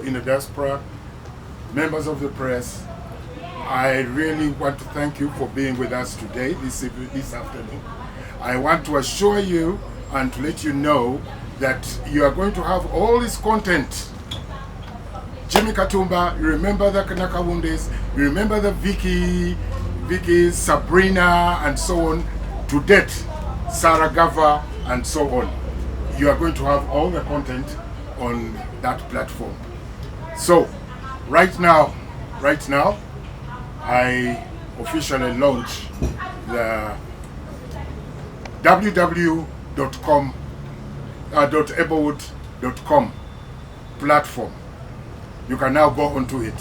in the diaspora, members of the press, I really want to thank you for being with us today, this afternoon. I want to assure you and to let you know that you are going to have all this content. Jimmy Katumba, you remember the Nakawundes, you remember the Vicky, Sabrina, and so on, to date, Sarah Gava, and so on. You are going to have all the content on that platform. So, right now, I officially launch the www.EBOWOOD.com platform. You can now go onto it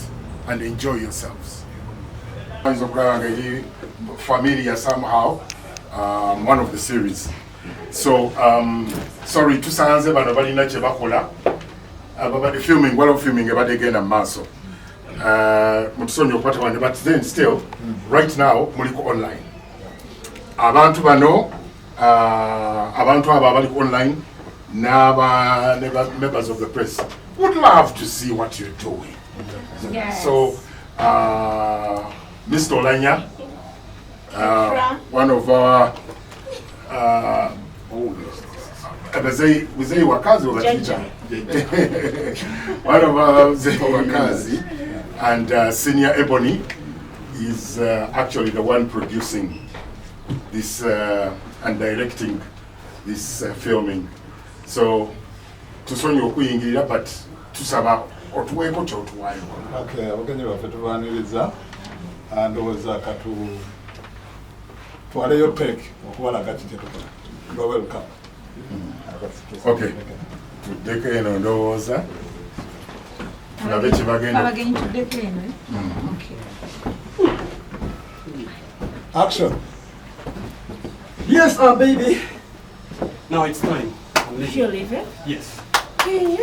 and enjoy yourselves. Familiar somehow, one of the series. So, sorry, to Sanze Banabali Chebakola, about the filming, well, filming about again and Maso. But then still, right now, Muliko online. Abantu bano, abantu abaliko online, never members of the press would love to see what you're doing. Yes. So, Mr. Olanya, one of our wakazi wa teacher, one of our wakazi, and Senior Ebony is actually the one producing this and directing this filming. So, tusonyo kuyingirira but tusaba otuweko kyotuwayo. Okay, abagenyi baffe tubaaniriza ndowooza katu twaleyo pek okuwalaga kitetukola. You're welcome. Okay. Tuddeko eno ndowooza tulabe kye bagenda. Abagenyi tuddeko eno. Okay. Action. Yes, baby. Now it's time. You're leaving? Yes. Yeah.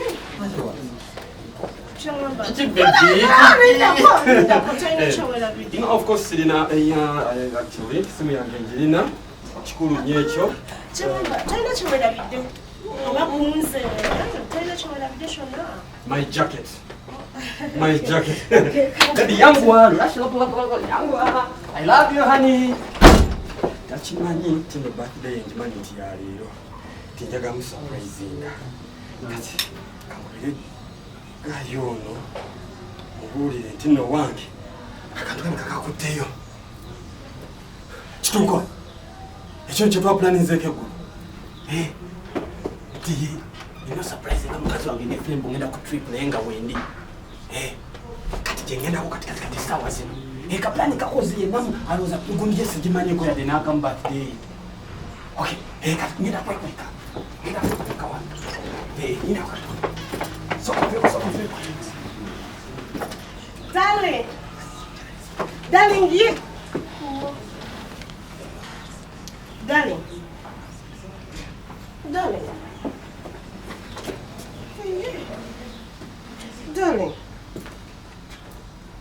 You know, of course, Selena, actually, Simi and Angelina, Chikuru Nyecho. My jacket. My jacket. The young one. I love you, honey. That's money till the birthday and money to your Tinjagam surprising. Gayono, Uri, Tino Wank. I can't Kakakuteyo. Chtungo. A change of plan is a good. Eh? You're not surprising. I'm going to be a film on a trip playing a windy. Eh? Catching out at this hours. Eh, Kaplanica was the number. I was a good yes, the money go at the Nakam birthday. Okay, eh, get up, wake up. Get up, come on. Eh, you know. So, Darling, you. Darling.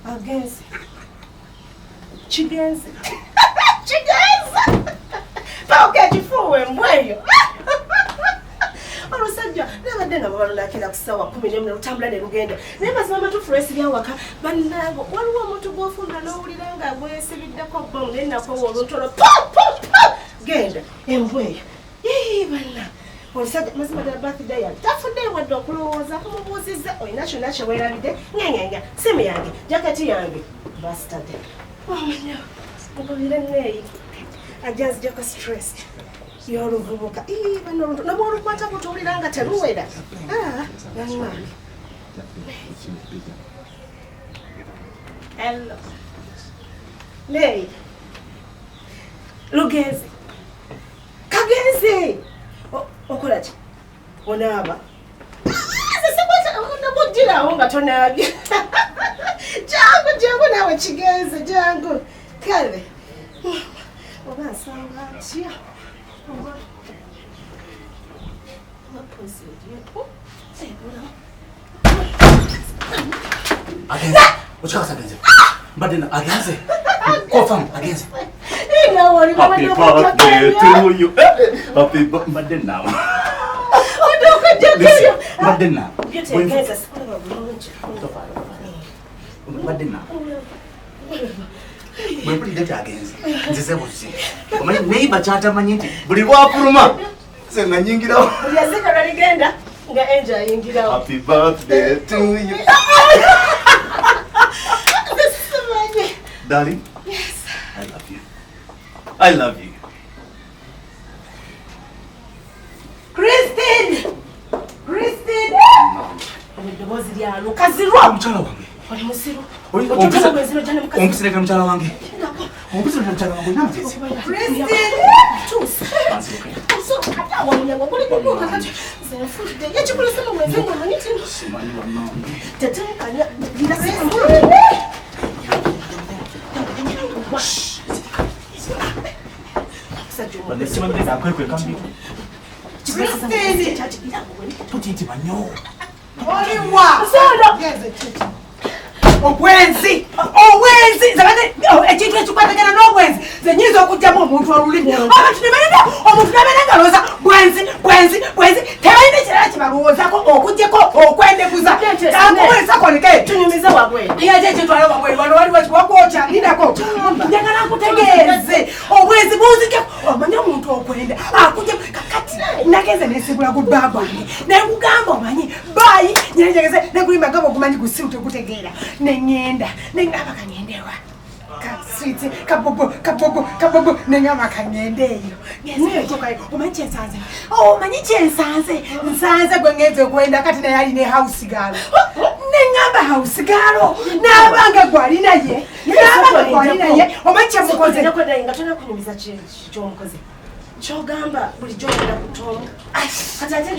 Against chickens. Don't get you forward, will you? Never did a like it up so up, put me tumbling and again. Never saw to fresh the waka, but now one woman to go for the lowly longer, where sitting the cock bone, then up over to the pop, gained and way. Even or said, Miss Mother birthday, that's what they were dog was up. Was this the national way every day? Yang, semi young, jacket young, bastard. Oh, no, I just got stressed. You're even no more what about all the Tarueda. Ah, young man. Hello. Lay. Lugezi. Kagezi. Okolati. Onaba. Jangu nawe chigeze jangu. Kale. Obasanga tia. Against but then against it. Confirm against it. Happy birthday to you. Happy birthday, but then now. Oh, no, listen, but then now. You take Badena. Bwe mpulidde kyagenze nzize buzi omanyi neiba kyatamanyi nti buli lwapuluma se nga nyingirawo yazeka baligenda nga enja ayingirawo. Happy birthday to you. Darling, Yes. I love you. I love you. Christine! Christine! Eddoboozi lya lukazirwa. Mukyala wange. Oli musiru. Ompisireka mukyala wange. Ompisireka mukyala wange namagezi. Christine! Tuusa. Ate wamulyango kuli kubuuka kati zenfudde. Yakikulese mu mwezi ng'omanyi tino. Simanyi bannange. Teteekanya lirasika Bane simanyi nti akwekwe kambi. Christine! Tuti banyo. Oliwa! Obwenzi! Obwenzi! Zabade ekintu ekikwatagana n'obwenzi zenyiza okugyamu omuntu olulimi. Abantu ne balina omuntu n'abeera alowooza bwenzi tebalina ekirala kye balowoozako okuggyeko okwendeguza. Kakubulisako tunyumize wabweru. Yaki ekitwala wabweru wano waliwo kiwakwokya lindako. Njagala nkutegeeze obwenzi bunzigeko. Omanyi omuntu okwenda akugye kakati nagenze nesigula ku bba gwange nekugamba omanyi bayi nyenjegeze neguyimba gabo okumanyi gusiru tegutegeera neŋŋenda neŋŋamba kaŋŋendewa kaswiti kabobo neŋŋamba kaŋŋende eyo ngenzeetokayo omanyi kyensanze omanyi kyensanze nsanze gwe ngenze okwenda kati naye alina ehausi gaalo neŋŋamba hausi gaalo n'abanga gwalinaye omanyi kyemukoze nga tona kunyumiza kyomukoze kyogamba bulijjo ogenda kutonga kati ate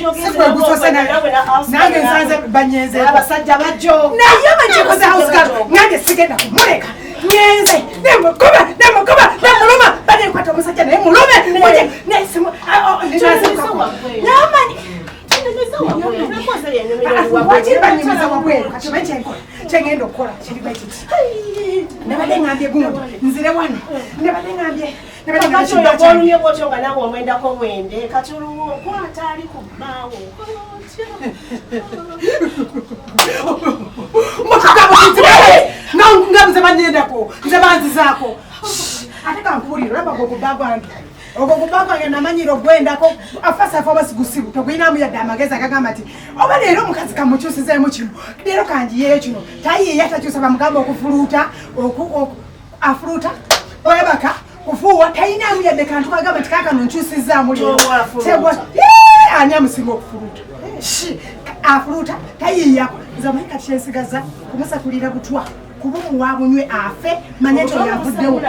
nange nsanze banyezeeko abasajja bajjo naye bankikoze hausigalo nange sigenda kumuleka ngenze nemukuba nemuluma banekwata omusajja naye mulume namanyi banyumiza wabweru kati omanyi kyenkola kyengenda okukola kiriba kiti nebadde ngambye gundi nzire wano nebadde ngambye olumye bwotyo nga nawe omwendako wende kati olwokwata ali ku bbaawo nga nze banyendako nze banzizaako ate kankubulira olaba gokubbaa gwange ogwo kubbaa gwange namanyira ogwendako afasafa obasigusibu tegulinamu yadde amagezi agagamba nti oba leero omukazi kamukyusizeemu kino leero kanjiyeyo kino tayiyeya takyusa bamugamba okufuluuta afuluuta webaka kufuuwa tayinamu yadde kantu kagamba nti kaakano nkyusizaamu ani amusinga okufuluuta afuluuta tayiyako nze omanyi kati kyensigaza kumusakulira butwa kuba omuwaabunywe afe manye nti oyavuddewo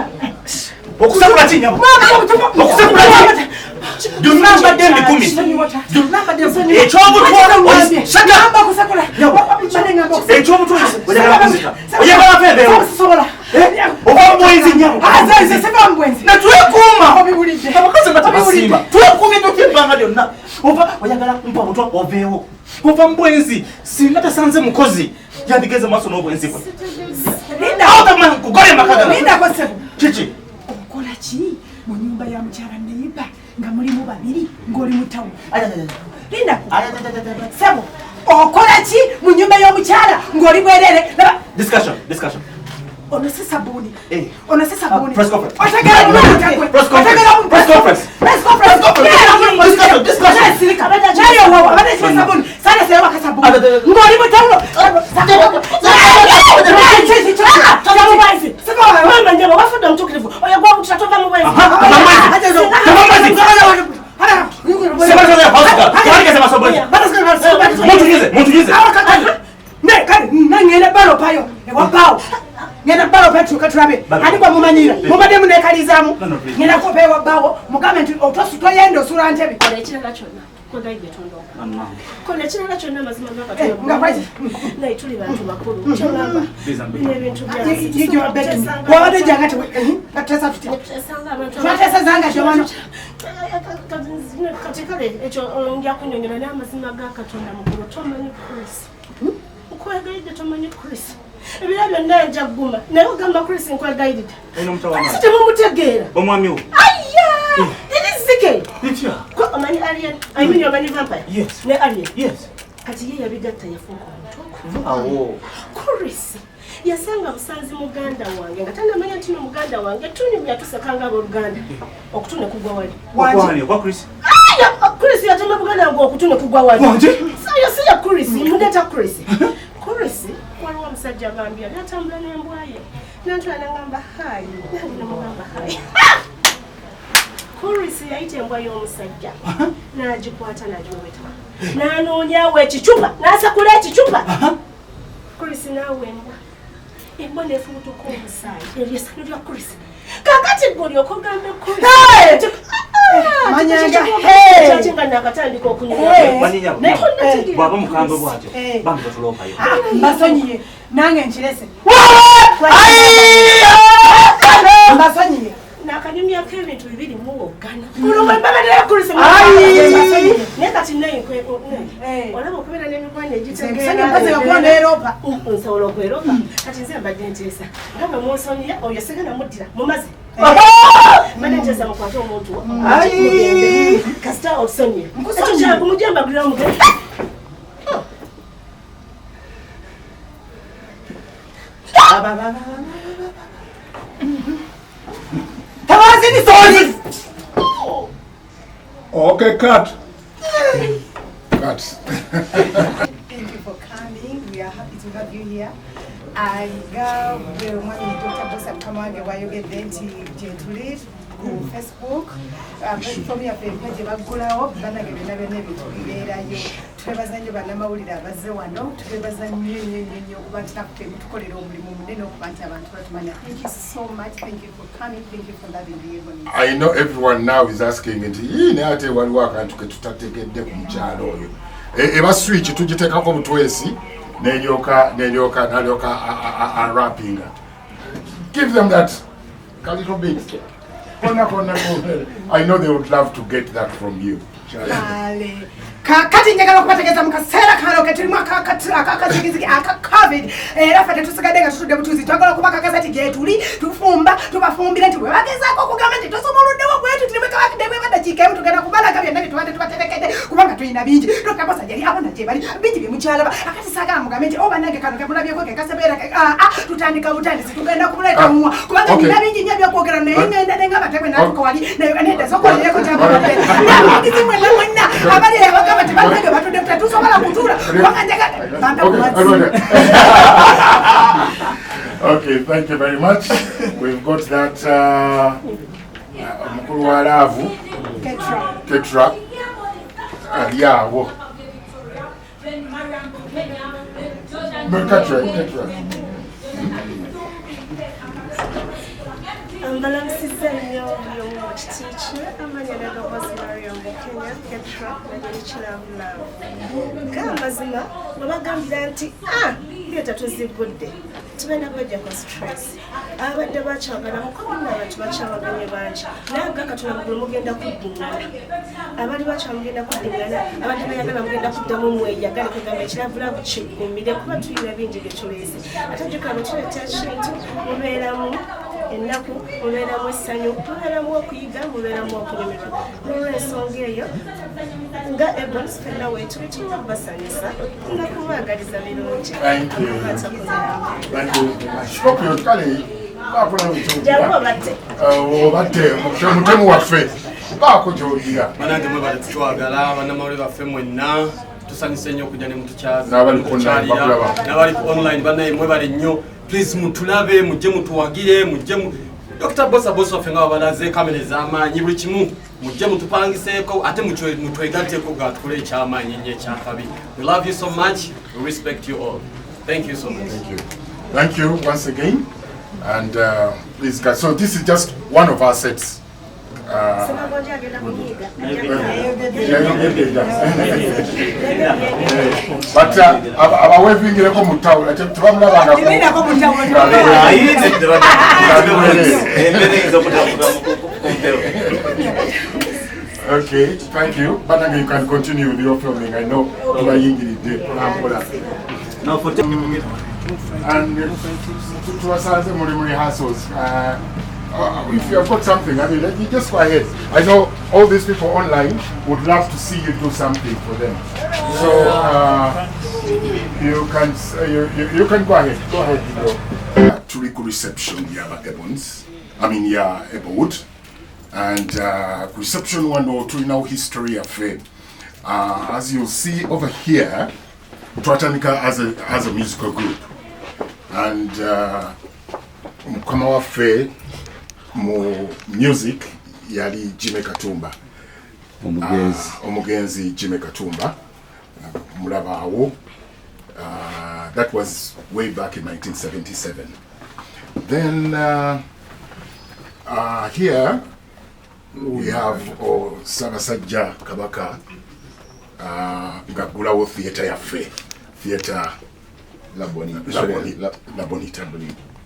okusakula kinyabo okusakula byonna mbadde mbikumi ekyobutwa oyagala fembeewo oba mbwenzi nyabo natwekuuma abakazi nga tebasiima twekuumye tukyebbanga lyonna oba oyagala mpa butwa oveewo ova mbwenzi singa tasanze mukozi yandigeze maaso n'obwenzi bwe kugole makagana kiki okola ki mu nyumba ya mukyala neiba nga mulimu babiri ng'oli mu tawuni lindaku sebo okola ki mu nyumba y'omukyala ng'oli bwerere discussion ono si sabuni press conference ng'oli mu tawulo wafudde omutuukirivu oyo gwabutira tova mu bwezi ngenda balopayo ewabbaawo ngenda balopa tuuka tulabe ani gwe mumanyira mubadde munekalizaamu ngenda kuba ewabbaawo mugambe nti toyenda osula ntebe kola ekirala kyonna kwegayidde tondoka kola ekirala kyonna mazima naye tuli bantu bakulu kyogamba nebintu wabadde janga tetesa tuti twatesezanga kyobano kati kale ekyo nja kunyonyola n'amazima ga katonda mukulu tomanyi Chris okwegayidde tomanyi Chris ebira byonna nja gguma naye ogamba Chris nkwegayidde ati temumutegeera omwamiwo erizike omanyi alien I mean omanyi vampire ne alien kati ye yabigatta yafuuka omutuuku Awo. Chris. Yasanga musanzi muganda wange nga tanamanya nti muganda wange tunyumya tusekanga abooluganda okutune kugwa wali. Wani kwa Chris? Chris yatema muganda wange okutune kugwa wali. Sayo siya Chris, mudeta Chris. Chris waliwo omusajja agambye yatambula n'embwa ye. Nantula n'angamba hayi. N'amugamba hayi. Chris yayita embwa y'omusajja. N'agikwata n'agiweta. N'anoonya ekicupa n'asakula ekicupa. Chris naawe embwa. Embwa neefubutuka omusaayi. Eryesano lya Chris. Kakati gwe olyoka ogambe Chris. Manyanga kyakyenga nakatandika okunywa. Bwaba mukambwe bwatyo bambi batuloopayo. Mbasonyiye nange nkirese. Mbasonyiye. Nakanyumyako ebintu bibiri muwoggana. Olwo mbabalira Chris naye kati naye olaba okubeera n'emigwana egitegeera. Nsobola okweropa kati nze mbadde nteesa nga bwe munsonyiya oyo sigana muddira mumaze. Mbadde nteesa mukwate omuntu wo mugende kasita osonyiye ekyo kyagumujambagulira omugende. Okay, cut. Thank you for coming. We are happy to have you here. I got the one in Dr. Bosa Kamange while you get there to read on Facebook. From your page, Bagula, Banagana, Nevi, twebaza nnyo bannamawulire abazze wano twebaza nnyo kuba tunaffe tukolera omulimu munene okuba nti abantu batumanya. Thank you so much. Thank you for coming. Thank you for loving the Ebonies. I know everyone now is asking nti yini ate waliwo akantu ke tutategedde ku mukyalo oyo eba switch tugitekako mutwesi n'alyoka rappinga. Give them that a little bit. I know they would love to get that from you. Kakati njagala okubategeeza mu kaseera kano ke tulimu akakazigizigi aka COVID era ffe tetusigadde nga tutudde butuuzi twagala okubakakasa nti gye tuli tufumba tubafumbire nti bwe bagezaako okugamba nti tosomoluddewo bwetu tirimwekabakidde bwe baddakiika emu tugenda kubalaga byonna bye tubadde tubaterekedde kubanga tulina bingi tokabosa gyeri abona gye bali bingi bye mukyalaba akati saagala mugambe nti oba nange kano ke mulabyeko ke kasebeera tutandika butandisi tugenda kubuleeta mumwa kubanga nina bingi nnyo byokwogera naye ngenda ne ngamba tegwe natuka wali nedda sokolireko kyababadde nabagizi mwenna mwenna abali abagamba nti bannange batudde tetusobola kutuula kubanga njagala bampe ku mazzi. Okay, thank you very much. We've got that mukulu wa laavu Ketra. Yeah, wo. Ketra. Mbalamusizza nnyo buli omu kitiiki amanya Ebonies Launching Kenya Ketra nayekiravulavu gamazima nga bagambira nti leeta tuzigudde tugenda bajjako stress abadde bakyagala mukomi n'abantu bakyawaganye bangi naye agakatula mugulu mugenda kuddingana abali bakyamugenda kuddingana abadde bayagala mugenda kuddamu mweyagale kugamba ekiravulavu kiggumire kuba tulina bingi bye tuleese ate jjukira bwe tuleeta kintu mubeeramu ennaku mubeeramu essanyu mubeeramu okuyiga mubeeramu okunyumirwa n'olw'ensonga eyo nga Ebonies fenna weetuli tulina okubasanyusa nga kubaagaliza birungi. Obadde mutemu waffe baako gy'ogira banange mwebale tutwagala bannamawulire baffe mwenna tusanyuse nnyo okujja ne mutukyaza n'abali ku online bannaye mwebale nnyo please mutulabe mujje mutuwagire mujje Dr. Bosa waffe nga babalaze kamera ez'amaanyi buli kimu mujje mutupangiseeko ate mutwegatteko ga tukole ekyamaanyi nnyo ekyakabi. We love you so much, we respect you all. Thank you so much. Thank you once again. And please guys, so this is just one of our sets. But abawevingireko mu tawula tebamulabanga Okay, thank you. But you can continue with your filming. I know tubayingiridde now for and to us as rehearsals. If you have got something, I mean, you just go ahead. I know all these people online would love to see you do something for them. So, You can go ahead. Go ahead. Tuli reception yaba Ebonies. I mean EBOWOOD. And reception one or two now history affair. As you'll see over here, Twatanika as a musical group. And Mukama affair more music yali Jimmy Katumba. Omugenzi Jimmy Katumba. Mulabawo. That was way back in 1977. Then here we have Sabasajja Kabaka Ngagulawo Theatre Yafe. Theatre La Bonita. The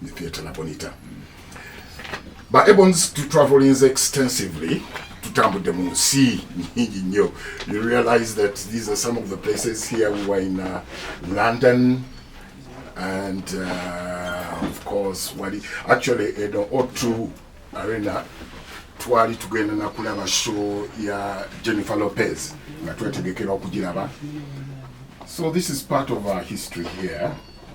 Theatre La Bonita. But Ebonies to traveling extensively. See, you realize that these are some of the places here. We were in London, and of course, actually in the O2 Arena, twali tugenda na kulaba show ya Jennifer Lopez. So this is part of our history here.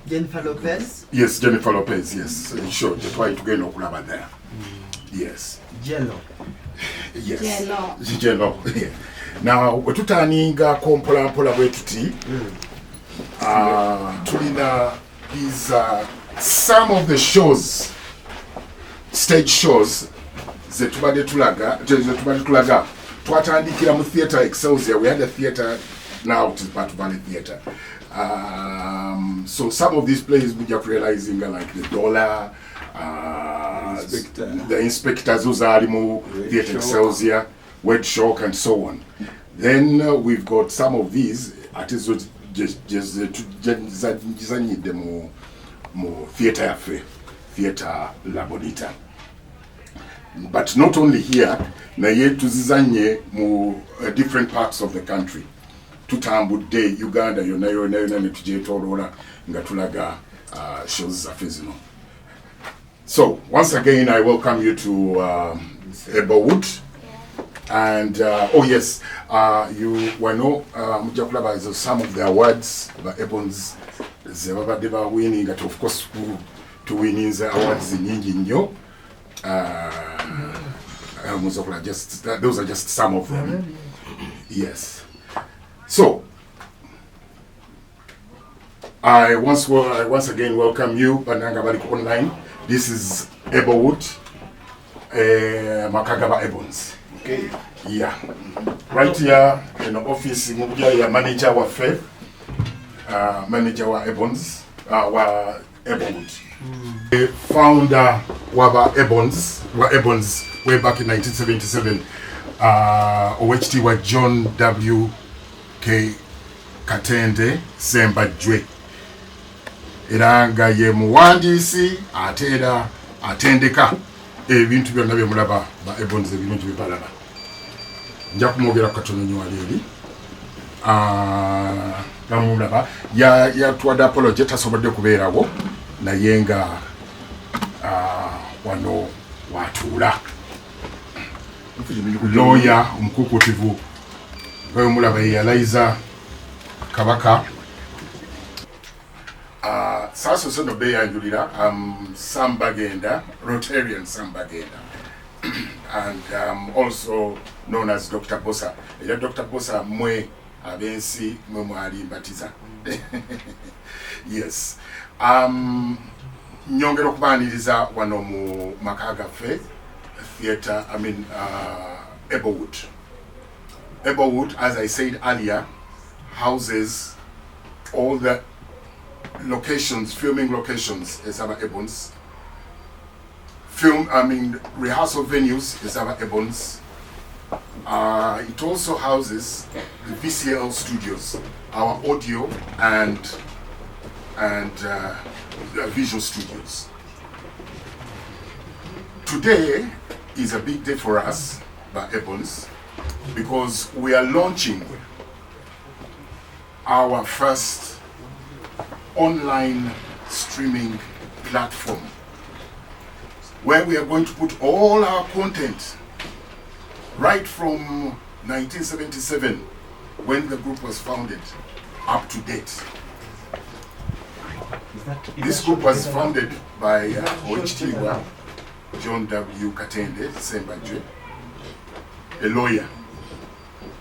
Jennifer Lopez? Yes, Jennifer Lopez, yes. Sure, twali tugenda kulaba there. Yes. Jello. Yes. Jello. Now, wetutaninga kompola mpola bwetuti. Tulina these some of the shows, stage shows zetubade tulaga. Twatandikira mu theatre Excelsior. We had a theatre, now it is Part Valley Theatre. So some of these plays we are realizing like the Dollar, the Inspectors Uzalimu, Theatre Excelsior, Wed Shock, and so on. Then we've got some of these artists just more theatre Theatre La Bonita. But not only here, na yetu zizanye mu different parts of the country. Tutambudde Uganda yona netujetoolola nga tulaga shows za fezino. So once again I welcome you to EBOWOOD. And oh yes, you wano mujja kulaba some of the awards ba Ebonies zebabadde ba winning, at of course to winning the awards nyingi nnyo. Those are just some of them. Yes. So I once again welcome you, Bananga Balik Online. This is EBOWOOD, Makagaba Ebonies. Okay. Yeah. Right here in the office, ya manager wa Faith, manager wa Ebonies, wa EBOWOOD. The founder wa Ebonies way back in 1977. OHT wa John W. K. Katende Sembajwe. Eranga ye muwandiisi atendeka ebintu byonna bye mulaba ba Ebonies ebintu bye balaba. Nja kumwogera katono nnyo wali eri. Namulaba yatwadde apology tasobodde kubeerawo naye nga wano watuula. Lawyer omukukutivu nga mulaba yeyalaiza Kabaka. Saso sono beyanjulira Sambagenda, Rotarian Sambagenda. And also known as Dr. Bosa. Dr. Bosa mwe abensi mwe mwali mbatiza. Yes. Nyongera okubaniriza wano mu Makaga Faith Theatre, EBOWOOD. EBOWOOD, as I said earlier, houses all the locations, filming locations is our Ebonies. Rehearsal venues is our Ebonies. It also houses the VCL studios, our audio and visual studios. Today is a big day for us by Ebonies because we are launching our first online streaming platform where we are going to put all our content right from 1977 when the group was founded up to date. This group was founded by Oichitiwa John W. Katende Sembajwe, a lawyer,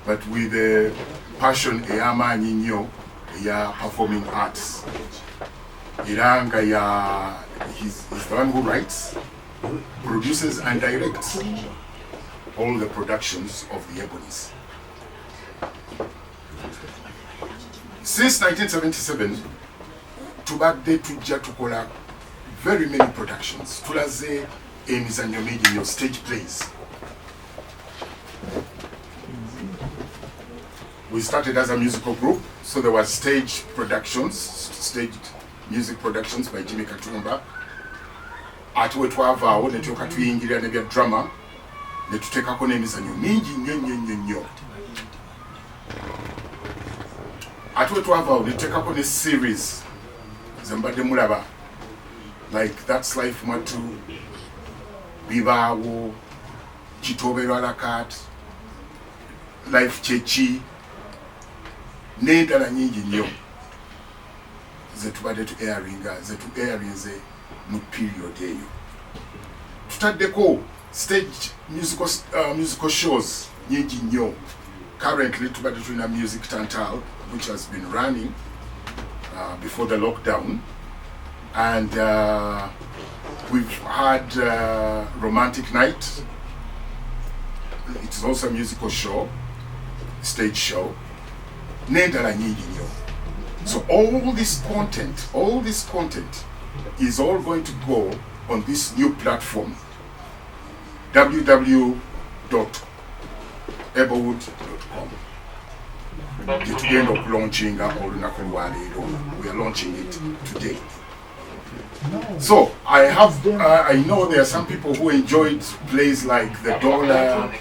but with a passion eyamanyi nnyo eya performing arts. Iranga ya he's the one who writes, produces and directs all the productions of the Ebonies. Since 1977, tubadde tujja tukola very many productions. Tulaze emizannyo mingi nnyo, stage plays. We started as a musical group, so there were stage productions, staged music productions by Jimmy Katumba. Ate we twavaawo ne tulyoka tuyingirira ne bya drama ne tuteekako n'emizannyo mingi nnyo. Ate we twavaawo ne tuteekako ne series ze mbadde mulaba, like That's Life Matu, Bibaawo, Kitooberwa Lakat, Life Chechi, n'endala nyingi nnyo ze tubadde tu airinga, ze tu airinze mu period eyo. Tutaddeko stage musical shows nyingi nnyo. Currently tubadde tulina Music Tantal, which has been running before the lockdown, and we've had Romantic Night. It's also a musical show, stage show. N'endala nyingi nnyo. So all this content is all going to go on this new platform, www.EBOWOOD.com. Tugenda okulaunchinga olunaku lwa leero. We are launching it today. So I know there are some people who enjoyed plays like The Dollar,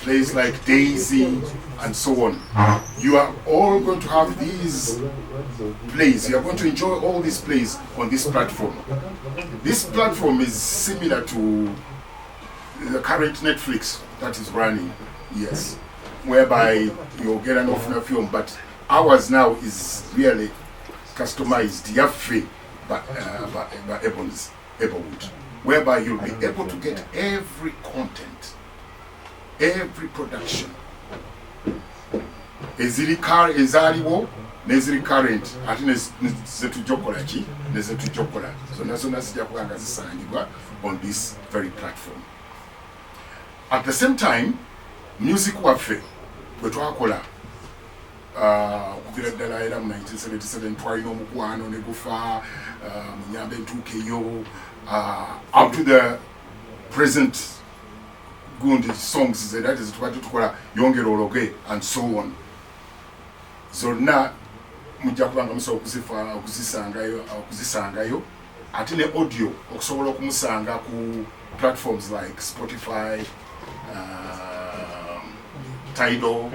plays like Daisy, and so on. You are all going to have these plays. You are going to enjoy all these plays on this platform. This platform is similar to the current Netflix that is running, yes, whereby you'll get an often film, but ours now is really customized, free by Ebonies, EBOWOOD, whereby you'll be able to get every content, every production. Ezaliwo neziri current ate nezetujjokola ki nezetujjokola zonna zijja kuba nga zisangibwa on this very platform. At the same time, music waffe bwe twakola okugira ddala era mu 1977 twalina omukwano ne gufa munyambe ntuukeyo up to the present gundi songs that is tubadde tukola yongera ologe and so on. Zonna mujja kubanga musobola okuzisangayo ate ne audio okusobola okumusanga ku platforms like Spotify, Tidal,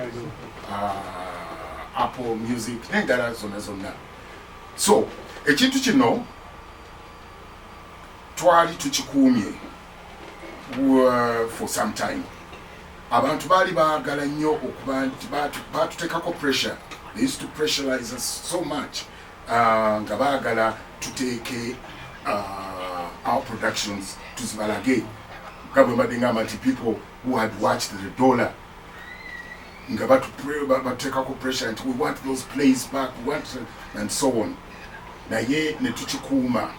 Apple Music, n'endala zonna. So ekintu kino twali tukikuumye for some time. Abantu baali baagala nnyo okuba nti baatuteekako pressure. They used to pressurize us so much nga baagala tuteeke our productions tuzibalage nga bwe mbadde ngamba nti people who had watched The Dollar nga batuteekako pressure nti we want those plays back, we want, and so on. Naye ne tukikuuma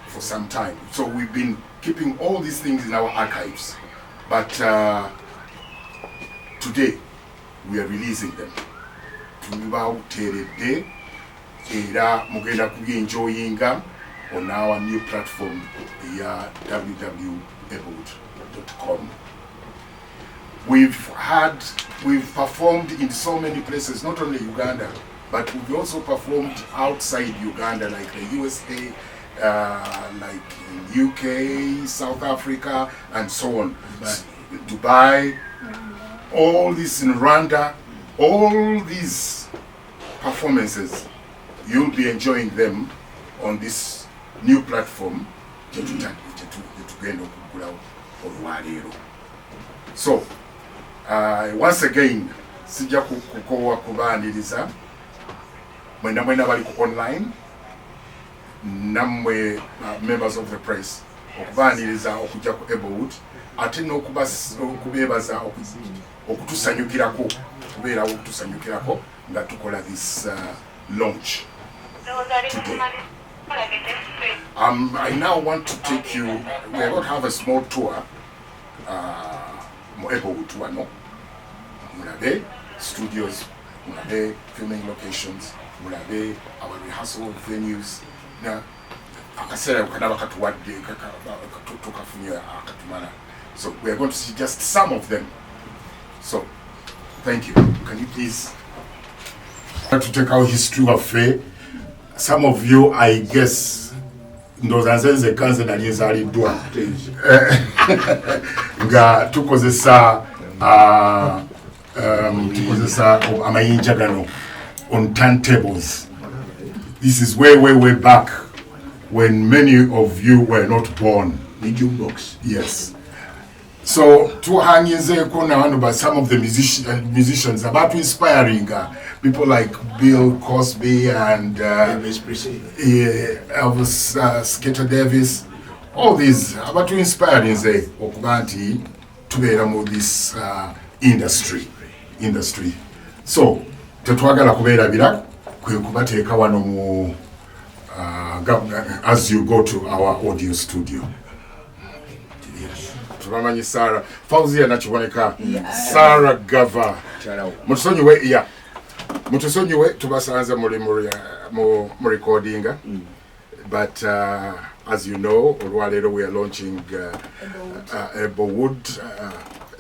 for some time. So we've been keeping all these things in our archives, but today we are releasing them. Tubawuteredde era mugenda kubyenjoyinga on our new platform ya www.EBOWOOD.com. We've performed in so many places, not only Uganda, but we've also performed outside Uganda, like the USA, like in UK, South Africa, and so on. Dubai, all this in Rwanda, all these performances, you'll be enjoying them on this new platform. So, once again, sijja kukowa kubaaniriza mwena bali ku online namwe members of the press okubaniriza okujja ku EBOWOOD ate n'okubeebaza okutusanyukirako kubeerawo okutusanyukirako nga tukola this launch today. I now want to take you, we are going to have a small tour mu EBOWOOD wano mulabe studios, mulabe filming locations, mulabe our rehearsal venues. Na akasera kanaba katuwadde tukafunye akatumala. So we are going to see just some of them. So thank you. Can you please to take our history of faith? Some of you, I guess, ndozanze kanze nalizaliddwa nga tukozesa amayinja gano on turntables. This is way back when many of you were not born. The jukebox. Yes. So tuhangizeko na by some of the musicians about inspiring people like Bill Cosby and Elvis Skeeter Davis. All these about inspiring okubanti tubeera mu this industry. So tetwagala kubeerabira kwe kubateeka wano mu as you go to our audio studio. Tubamanyi Sarah Fauzia nakiboneka Sarah Gava mutusonyiwe tubasanze mu recording but as you know olwaleero we are launching EBOWOOD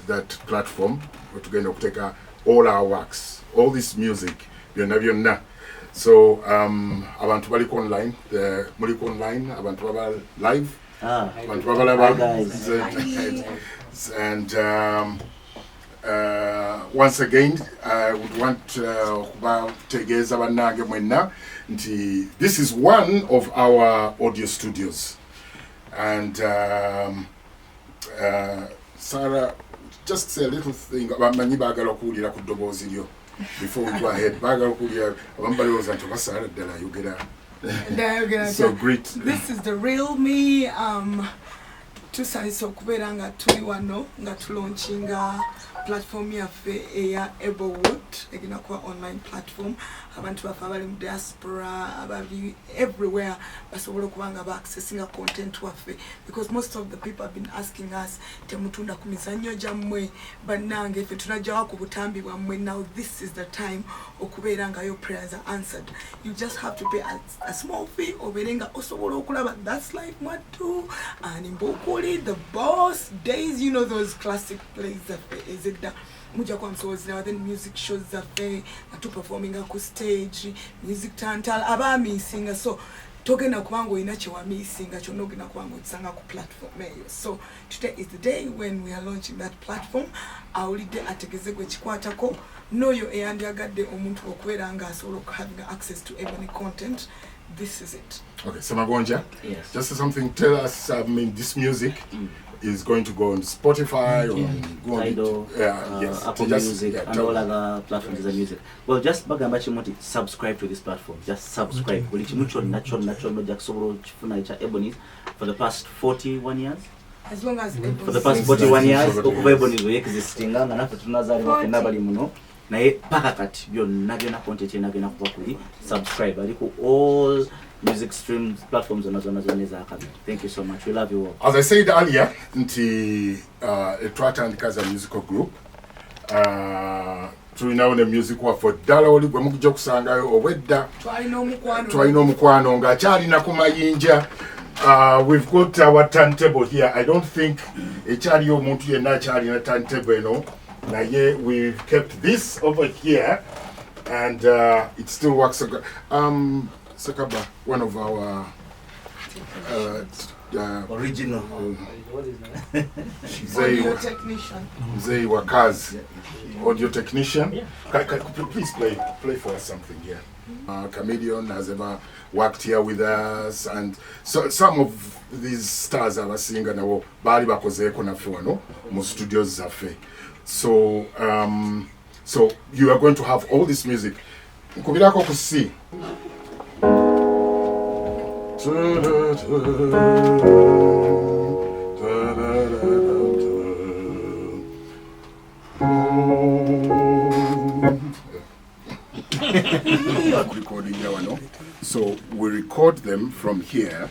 that platform where tugenda okuteka all our works, all this music byonna. So abantu bali online, abantu baba live, abantu baba and once again I would want kubategeeza bannange mwenna nti this is one of our audio studios and Sarah, just say a little thing about manyi bagala okuwulira ku ddoboozi lyo before we go ahead. Bagala okuwulira abambalowooza nti oba Sarah ddala ayogera. So great. This is the real me. Tusanyusa okubeera nga tuli wano nga tulaunching platform yaffe eya EBOWOOD egenda kuba online platform. Abantu baffe abali mu diaspora abali everywhere basobola okuba nga ba-accessinga content waffe because most of the people have been asking us temutunda ku mizannyo gyammwe bannange ffe tunajjawa ku butambi bwammwe. Now this is the time okubeera nga your prayers are answered. You just have to pay a small fee obeere nga osobola okulaba That's Life Mwattu and Mbokoli, The Boss, Days, you know those classic plays zaffe ezedda muja kwa msozi na then music shows zaffe nga tu performing ku stage music tantal abami singa so togenda kubanga olina kye wamisinga kyonna ogenda kubanga okisanga ku platform eyo. So today is the day when we are launching that platform. Awulidde ategeze gwe kikwatako n'oyo eyandyagadde omuntu okubeera nga asobola having access to Ebony content. This is it. Okay, Samagonja, Yes. just something, tell us, this music is going to go on Spotify or go on Tidal, yes. Apple Music, and all other platforms of music. Well, just bagamba chimoti subscribe to this platform. Just subscribe. Buli kimu kyonna jakusobola okifuna ekya Ebonies for the past 41 years. As long as For the past 41 years, okuva Ebonies existinga nga naffe tunazaalibwa fenna bali muno. Naye paka kati byonna content yenagenda kuba kuli subscribe aliko all music streams platforms zonna ezakabiri. Thank you so much. We love you all. As I said earlier, nti twatandika as a musical group. Tulinawo ne music waffe ddala oli gwe mukujja okusangayo obwedda twalina omukwano ng'akyalina ku mayinja. We've got our turntable here. I don't think ekyaliyo omuntu yenna akyalina turntable eno. Naye we've kept this over here and it still works. Sakaba, one of our Original. audio technician. Mzee Wakazi, audio technician. Please play for us something here. Comedian has ever worked here with us, and so some of these stars are singing now. Bali bakozeeko naffe wano mu studios zaffe. So so you are going to have all this music. nkubirako ku C. So we record them from here,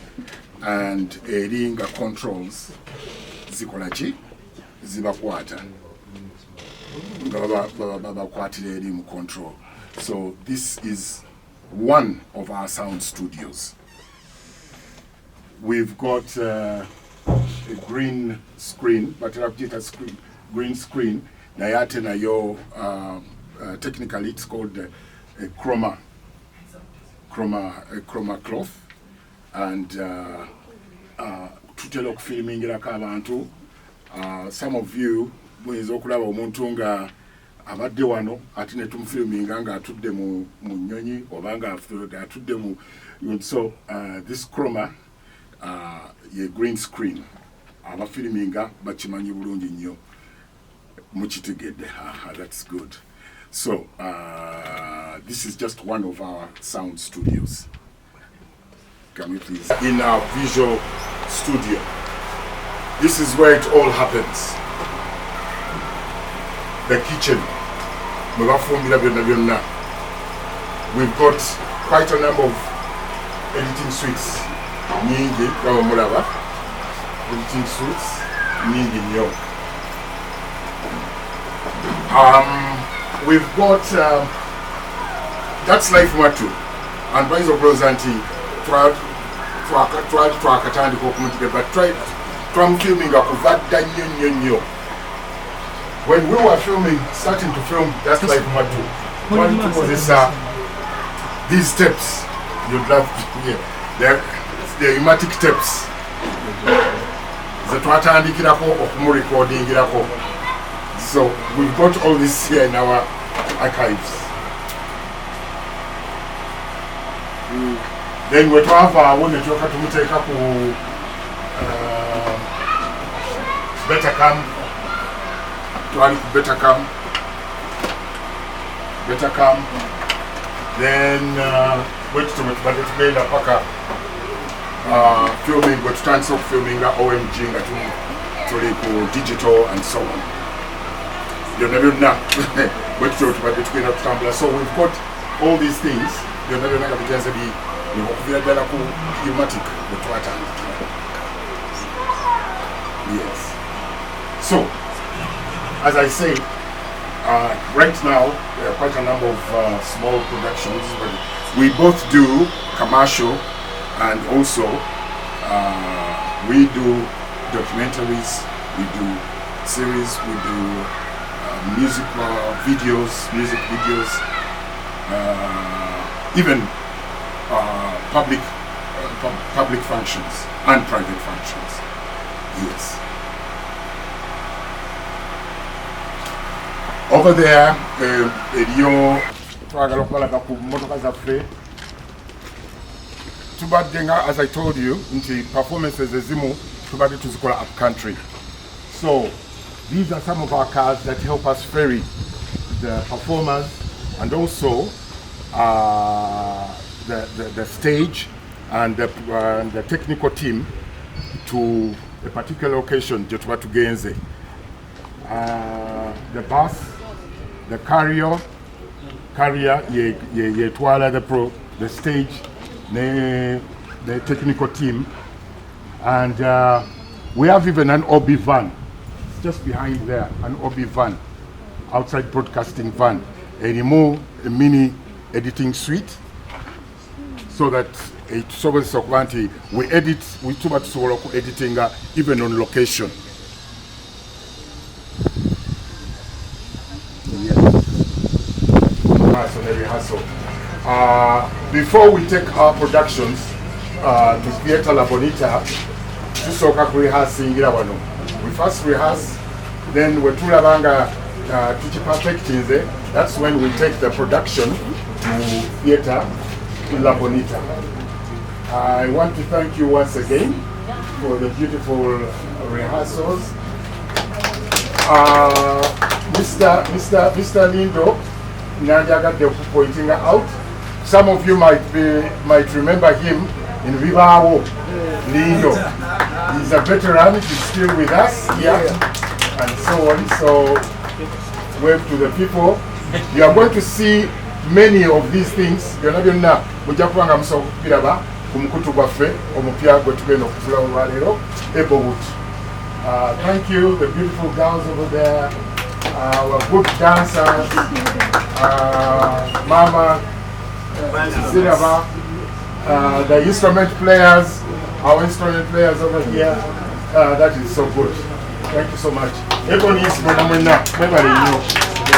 and eringa controls zikolachi zibakwata babakwatira eri mu control. So this is one of our sound studios. We've got a green screen, but a green screen. Nayate na yo technically it's called a chroma cloth, and tutela okufilmingirako abantu. Some of you muyinza okulaba omuntu nga abadde wano ate ne tumufilminga nga atudde mu nnyonyi oba nga atudde mu. So this chroma ye green screen, abafilminga bakimanyi bulungi nnyo, mukitegedde. That's good. So this is just one of our sound studios. Can we please? In our visual studio. This is where it all happens. The kitchen. We've got quite a number of editing suites. Nyingi kama mulaba. Editing suites nyingi nnyo. We've got that's life matu, and by the presenting try katandika okumutike, but try filming a kuvadda nnyo. When we were starting to film that's life matu, one was this these steps you'd love to hear. They're pneumatic steps. Zetwatandikirako okumurecordingirako. So we've got all this here in our archives. Then we have one that you have to take up better come. Then wait to it, but it's made a packer filming, but transfer filming OMG to digital and so on. You're never not but between a tumbler. So we've got all these things. You're never not going to be pneumatic. Yes. So, as I say, right now there are quite a number of small productions, but we both do commercial, and also we do documentaries, we do series, we do music videos, even public functions and private functions. Yes. Over there, as I told you, into performances tubadde tuzikola up country. So these are some of our cars that help us ferry the performers, and also the stage and the technical team to a particular location. The bus, the carrier, the stage, the technical team, and we have even an OB van. Just behind there, an OB van, outside broadcasting van, a mini editing suite, so that we edit, we too much editing even on location. Before we take our productions to Theatre La Bonita, we first rehearse, then we tulabanga perfecting. That's when we take the production to Theatre La Bonita. I want to thank you once again for the beautiful rehearsals. Mr. Lindo, Nyanjagadde pointing out. Some of you might remember him in EBOWOOD, Lindo. He's a veteran, he's still with us here, and so on. So, wave to the people. You are going to see many of these things. Byonna byonna mujja kubanga musobola okubiraba ku mukutu gwaffe omupya gwe tugenda okuzula olwaleero EBOWOOD. Thank you, the beautiful girls over there, our good dancers, Mama Ziraba, the instrument players, our instrument players over here. That is so good. Thank you so much. Ebonies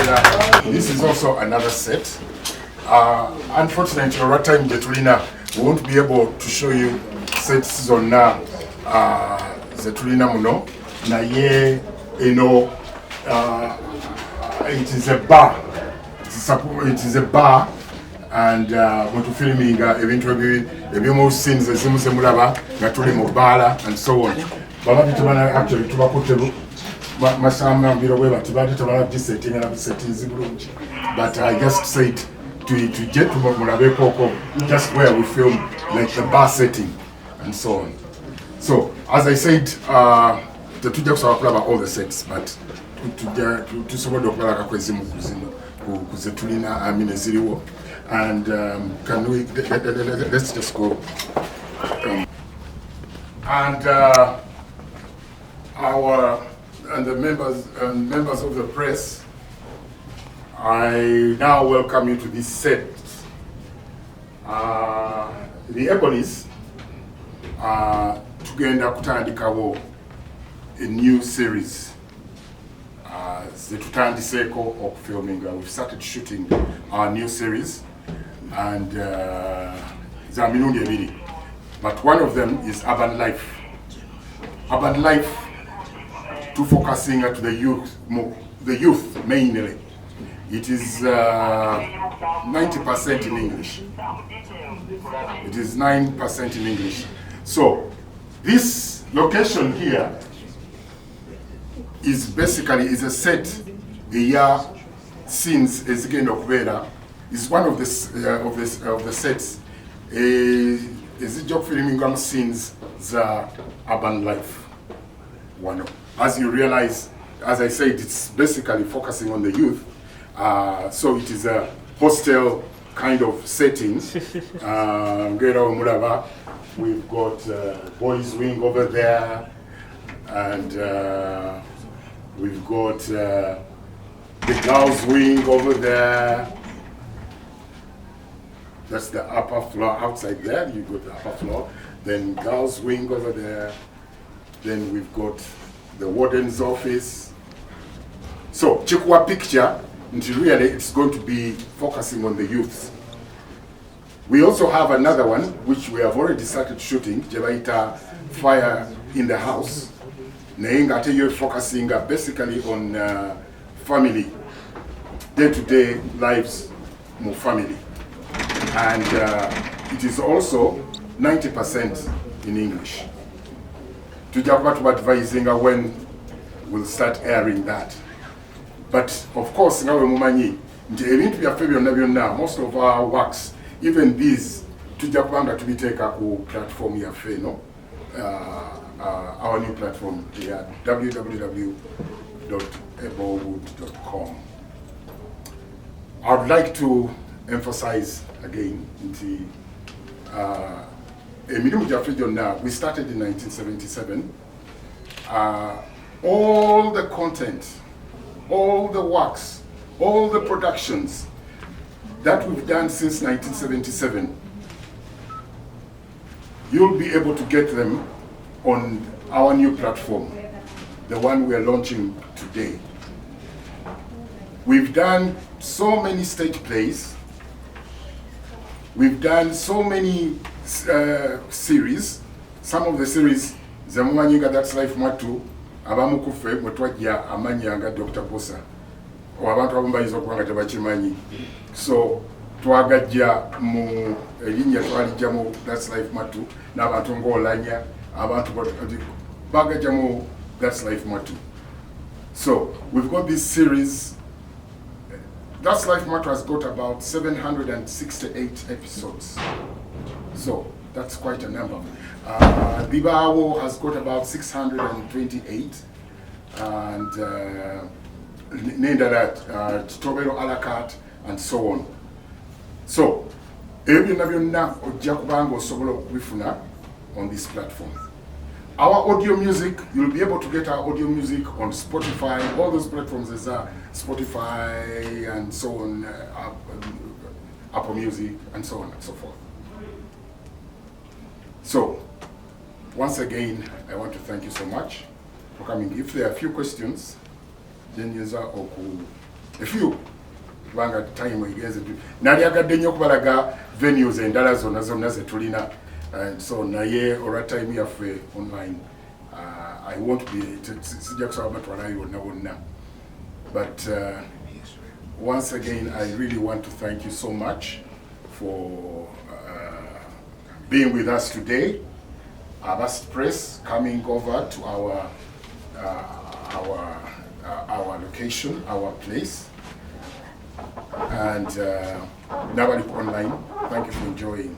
Launching. This is also another set. Unfortunately, our time Getulina won't be able to show you sets on Zetulina Muno. Naye, you know, it is a bar. It is a bar, and when to filming eventually the more scenes the same mulaba natuli mobala and so on. Baba bitubana actually tubakotebu masamba mbiro we batibadi tabala setting and settings bulungi. But I just said to get to mulabe koko just where we film like the bar setting and so on. So as I said, the two jokes are about all the sets, but to someone dokwala kakwezi mukuzimu kuzetulina amine ziriwo. And can we let's just go. And the members of the press, I now welcome you to this set. The Ebonies tugenda kutandikawo a new series. Zetutandiseko of filming. We've started shooting our new series, and zaminundi ebiri. But one of them is urban life. Urban life, to focusing at the youth mainly. It is 90% in English. It is 9% in English. So this location here is basically a set a year since Ezigenda Okubera is one of the sets. Is job filming scenes the urban life. One, as you realize, as I said, it's basically focusing on the youth. So it is a hostel kind of setting. We've got boys wing over there, and we've got the girls wing over there. That's the upper floor outside there. You've got the upper floor. Then girls wing over there. Then we've got the warden's office. So chikwa picture, really it's going to be focusing on the youths. We also have another one which we have already started shooting, Jebaita Fire in the House. Nainga you're focusing basically on family, day-to-day lives, more family. And it is also 90% in English. Tujakuba advising when we'll start airing that. But of course, now most of our works, even these, tujakuba to be taken to platform here, our new platform here, www.EBOWOOD.com. I would like to emphasize again we started in 1977. All the content, all the works, all the productions that we've done since 1977, you'll be able to get them on our new platform, the one we are launching today. We've done so many stage plays. We've done so many series. Some of the series, Zamwanyiga That's Life Matu, Abamukufe, Mutwajia, Amanyanga, Dr. Bosa, or Abantwamba is Okwanga Tabachimanyi. So, Twagajia Mu Linya Twalijamu, That's Life Matu, Nabatungo Lanya, Abantu Bagajamu, That's Life Matu. So, we've got this series That's Life Matter has got about 768 episodes. So that's quite a number. EBOWOOD has got about 628. And Tobero a la carte and so on. So, on this platform. Our audio music, you'll be able to get our audio music on Spotify, all those platforms, there's Spotify and so on, Apple Music and so on and so forth. So, once again, I want to thank you so much for coming. If there are a few questions, then a few. Time venues endala zonna zetulina, and so naye olwa time yaffe online I won't be sijja kusaba batwalayo wonna wonna, but once again I really want to thank you so much for being with us today. Abbas Press coming over to our location, our place. And Nabali online, thank you for enjoying.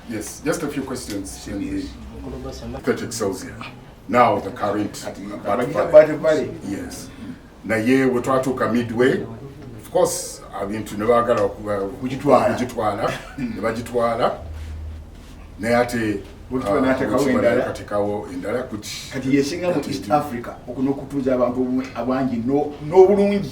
Yes, just a few questions in the 30 Celsius. Now the current yes. Na ye we try to come midway. Of course, I mean to never gala kujitwala, nebajitwala. Nayate katikawo indala kuti kati yesinga mu East Africa okunokutuza abantu abangi no bulungi.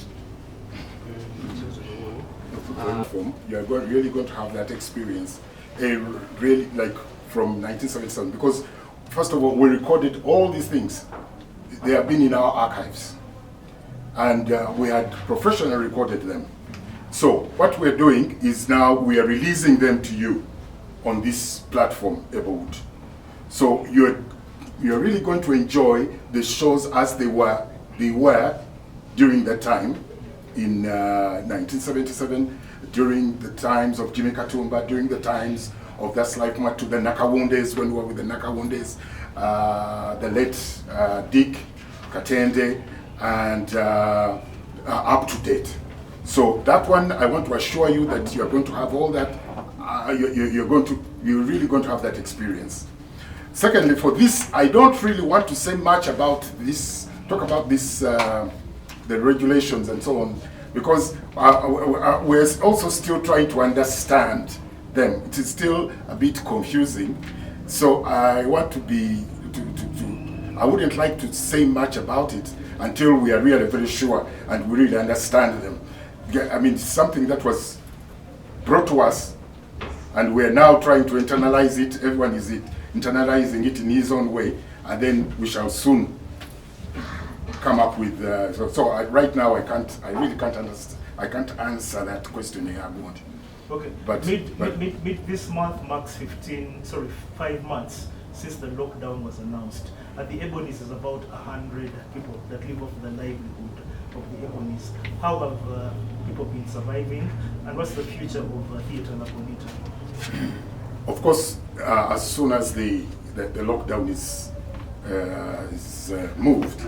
You are really going to have that experience, really like from 1977, because first of all, we recorded all these things. They have been in our archives, and we had professionally recorded them. So what we're doing is now we are releasing them to you on this platform, EBOWOOD. So you're really going to enjoy the shows as they were during that time in 1977, during the times of Jimmy Katumba, during the times of That's Life Matter, the Nakawundes, when we were with the Nakawundes, the late Dick Katende, and up to date. So that one, I want to assure you that you're going to have all that. You're really going to have that experience. Secondly, for this, I don't really want to say much about this. Talk about this, the regulations and so on, because we're also still trying to understand them. It is still a bit confusing. So I want to be, I wouldn't like to say much about it until we are really very sure and we really understand them. I mean, it's something that was brought to us, and we're now trying to internalize it. Everyone is internalizing it in his own way, and then we shall soon come up with. Right now, I really can't understand. I can't answer that question here. Okay. But this month marks 5 months since the lockdown was announced. At the Ebonies is about 100 people that live off the livelihood of the Ebonies. How have people been surviving, and what's the future of theatre La Bonita? Of course, as soon as the lockdown is moved,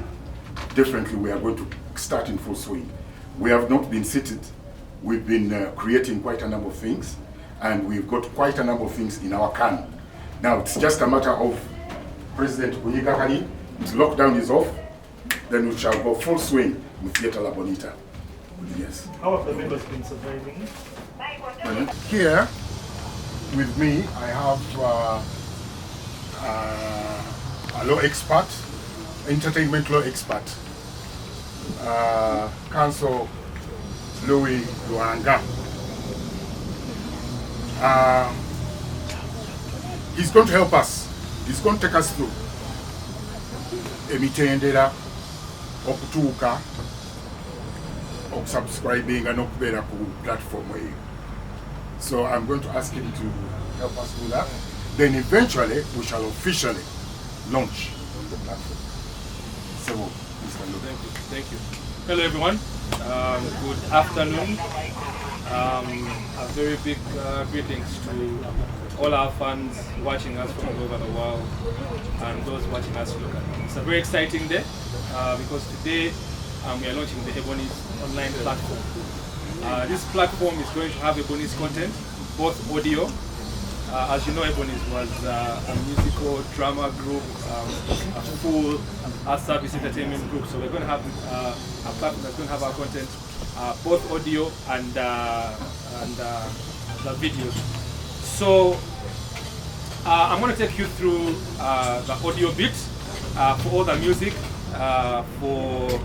definitely we are going to start in full swing. We have not been seated. We've been creating quite a number of things, and we've got quite a number of things in our can. Now it's just a matter of President Kunyigakani, lockdown is off, then we shall go full swing with Theatre La Bonita. Yes. How have the members been surviving? Here with me, I have a law expert, entertainment law expert, Council Louis Luanga. He's going to help us. He's going to take us through emitendera okutuuka subscribing and okubeera ku platform eyo. So I'm going to ask him to help us do that. Then eventually we shall officially launch on the platform. So, Mr. Lu. Thank you. Hello everyone. Good afternoon. A very big greetings to all our fans watching us from all over the world and those watching us locally. It's a very exciting day because today we are launching the Ebonies online platform. This platform is going to have Ebonies content, both audio. As you know, Ebonies was a musical drama group, a full service entertainment group. So we're going to have a platform that's going to have our content, both audio and the videos. So I'm going to take you through the audio bit for all the music, for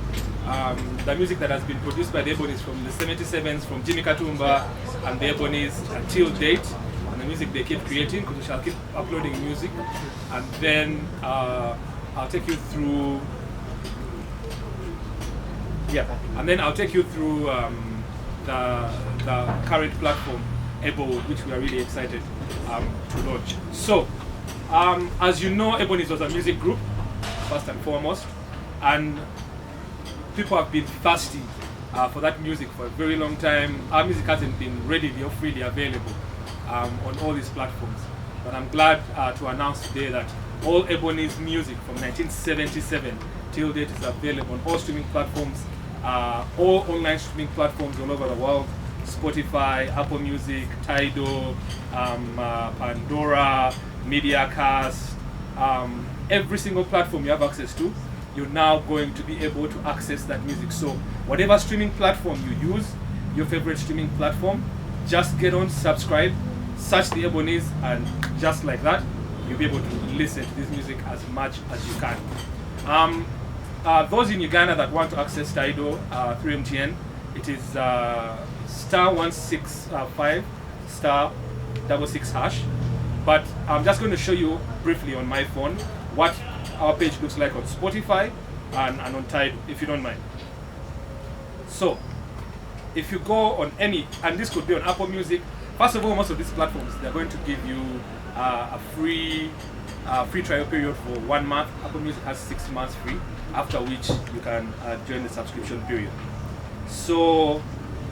the music that has been produced by the Ebonies from the 77s, from Jimmy Katumba and the Ebonies until date, and the music they keep creating, because we shall keep uploading music. And then I'll take you through, I'll take you through the current platform, EBOWOOD, which we are really excited to launch. So, as you know, Ebonies was a music group, first and foremost, and people have been thirsty for that music for a very long time. Our music hasn't been readily or freely available on all these platforms. But I'm glad to announce today that all Ebonies music from 1977 till date is available on all streaming platforms, all online streaming platforms all over the world: Spotify, Apple Music, Tidal, Pandora, MediaCast, every single platform you have access to. You're now going to be able to access that music. So whatever streaming platform you use, your favorite streaming platform, just get on, subscribe, search the Ebonies, and just like that, you'll be able to listen to this music as much as you can. Those in Uganda that want to access Tidal through MTN, it is star 165 star 66 hash. But I'm just going to show you briefly on my phone what our page looks like on Spotify and on Tidal, if you don't mind. So, if you go on any, and this could be on Apple Music. First of all, most of these platforms, they're going to give you a free trial period for 1 month. Apple Music has 6 months free, after which you can join the subscription period. So,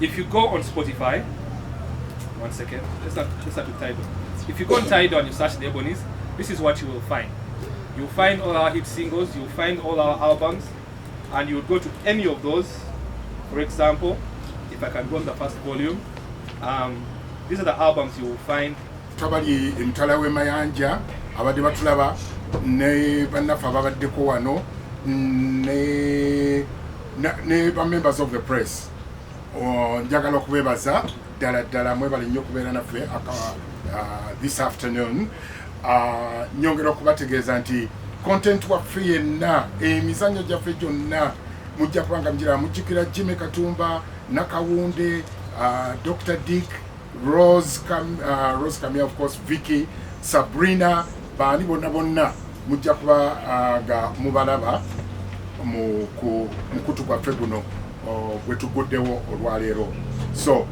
if you go on Spotify, 1 second, let's start with Tidal. If you go on Tidal and you search the Ebonies, this is what you will find. You'll find all our hit singles, you'll find all our albums, and you'll go to any of those. For example, if I can go on the first volume, these are the albums you will find. Tabali imtalawe mayanja abadi batulaba ne banafa babaddeko wano ne members of the press. Njagala okubebaza ddala mwebale nnyo okubeera naffe this afternoon. Nyongera okubategeeza nti content waffe yenna, emizannyo gyaffe gyonna mujja kubanga mujira mujjukira Jimmy Katumba, Nakawunde, Dr. Dick, Rose Camille, of course, Vicky, Sabrina, baani bonna mujja kuba ga mubalaba mu mukutu gwaffe guno bwe tuguddewo olwaleero. So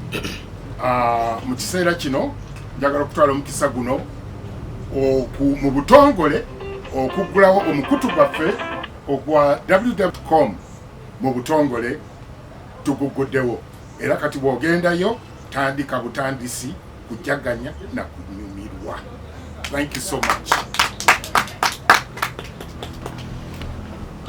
mu kiseera kino njagala okutwala omukisa guno mu butongole okuggulawo omukutu gwaffe ogwa www.com mu butongole tuguguddewo, era kati bw'ogendayo tandika butandisi kujaganya na kunyumirwa. Thank you so much.